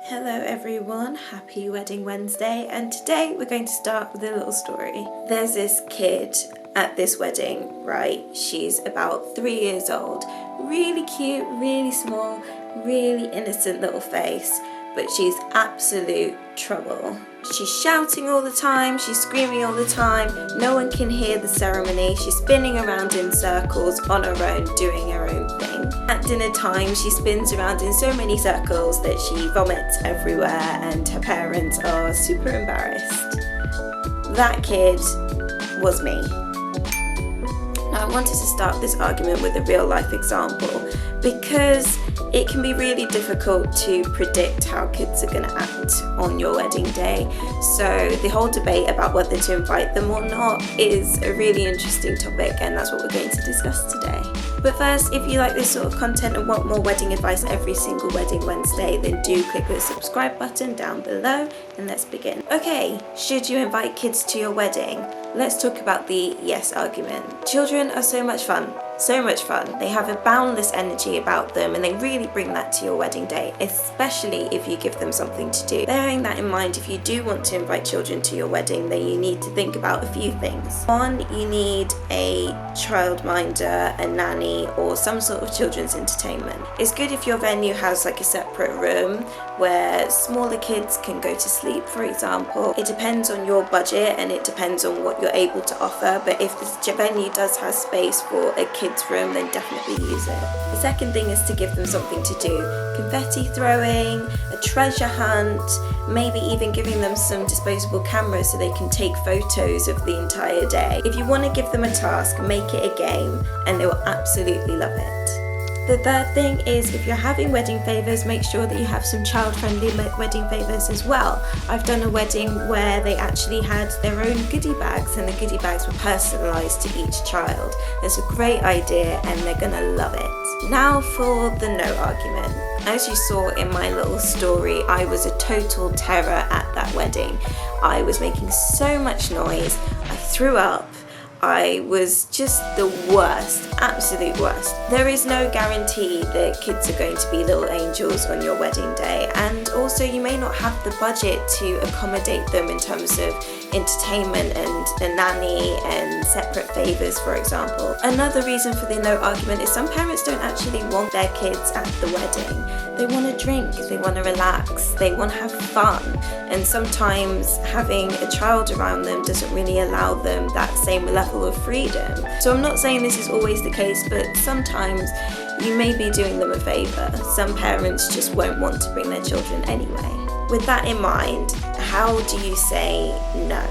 Hello everyone, happy Wedding Wednesday, and today we're going to start with a little story. There's this kid at this wedding, right? She's about 3 years old, really cute, really small, really innocent little face, but she's absolute trouble. She's shouting all the time, she's screaming all the time, no one can hear the ceremony, she's spinning around in circles on her own, doing her own thing. At dinner time, she spins around in so many circles that she vomits everywhere and her parents are super embarrassed. That kid was me. Now, I wanted to start this argument with a real life example because it can be really difficult to predict how kids are going to act on your wedding day. So the whole debate about whether to invite them or not is a really interesting topic, and that's what we're going to discuss today. But first, if you like this sort of content and want more wedding advice every single Wedding Wednesday, then do click the subscribe button down below and let's begin. Okay, should you invite kids to your wedding? Let's talk about the yes argument. Children are so much fun. So much fun. They have a boundless energy about them and they really bring that to your wedding day, especially if you give them something to do. Bearing that in mind, if you do want to invite children to your wedding, then you need to think about a few things. One, you need a childminder, a nanny, or some sort of children's entertainment. It's good if your venue has like a separate room where smaller kids can go to sleep, for example. It depends on your budget and it depends on what you're able to offer, but if the venue does have space for a kid's room, then definitely use it. The second thing is to give them something to do. Confetti throwing, a treasure hunt, maybe even giving them some disposable cameras so they can take photos of the entire day. If you want to give them a task, make it a game and they will absolutely love it. The third thing is, if you're having wedding favours, make sure that you have some child-friendly wedding favours as well. I've done a wedding where they actually had their own goodie bags and the goodie bags were personalised to each child. It's a great idea and they're gonna love it. Now for the no argument. As you saw in my little story, I was a total terror at that wedding. I was making so much noise, I threw up, I was just the worst, absolute worst. There is no guarantee that kids are going to be little angels on your wedding day, and also you may not have the budget to accommodate them in terms of entertainment and a nanny and separate favours, for example. Another reason for the no argument is some parents don't actually want their kids at the wedding. They want to drink, they want to relax, they want to have fun, and sometimes having a child around them doesn't really allow them that same level of freedom. So I'm not saying this is always the case, but sometimes you may be doing them a favour. Some parents just won't want to bring their children anyway. With that in mind, how do you say no?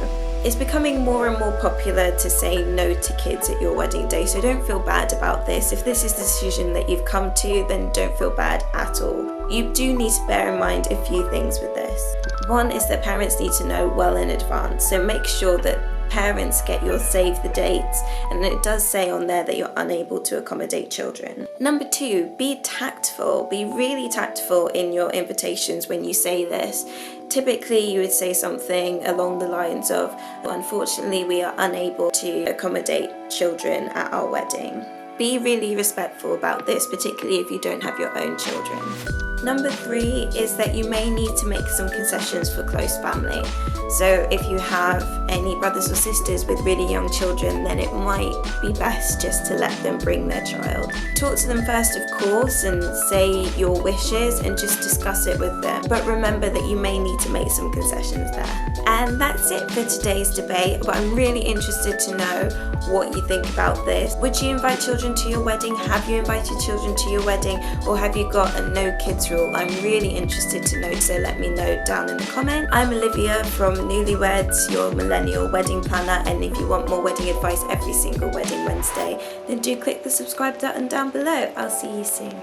It's becoming more and more popular to say no to kids at your wedding day, so don't feel bad about this. If this is the decision that you've come to, then don't feel bad at all. You do need to bear in mind a few things with this. One is that parents need to know well in advance, so make sure that parents get your save the dates, and it does say on there that you're unable to accommodate children. Number 2, be tactful. Be really tactful in your invitations when you say this. Typically you would say something along the lines of, unfortunately we are unable to accommodate children at our wedding. Be really respectful about this, particularly if you don't have your own children. Number 3 is that you may need to make some concessions for close family. So if you have any brothers or sisters with really young children, then it might be best just to let them bring their child. Talk to them first, of course, and say your wishes and just discuss it with them. But remember that you may need to make some concessions there. And that's it for today's debate, but I'm really interested to know what you think about this. Would you invite children to your wedding? Have you invited children to your wedding? Or have you got a no kids rule? I'm really interested to know, so let me know down in the comment. I'm Olivia from Nulyweds, your millennial wedding planner, and if you want more wedding advice every single Wedding Wednesday, then do click the subscribe button down below. I'll see you soon.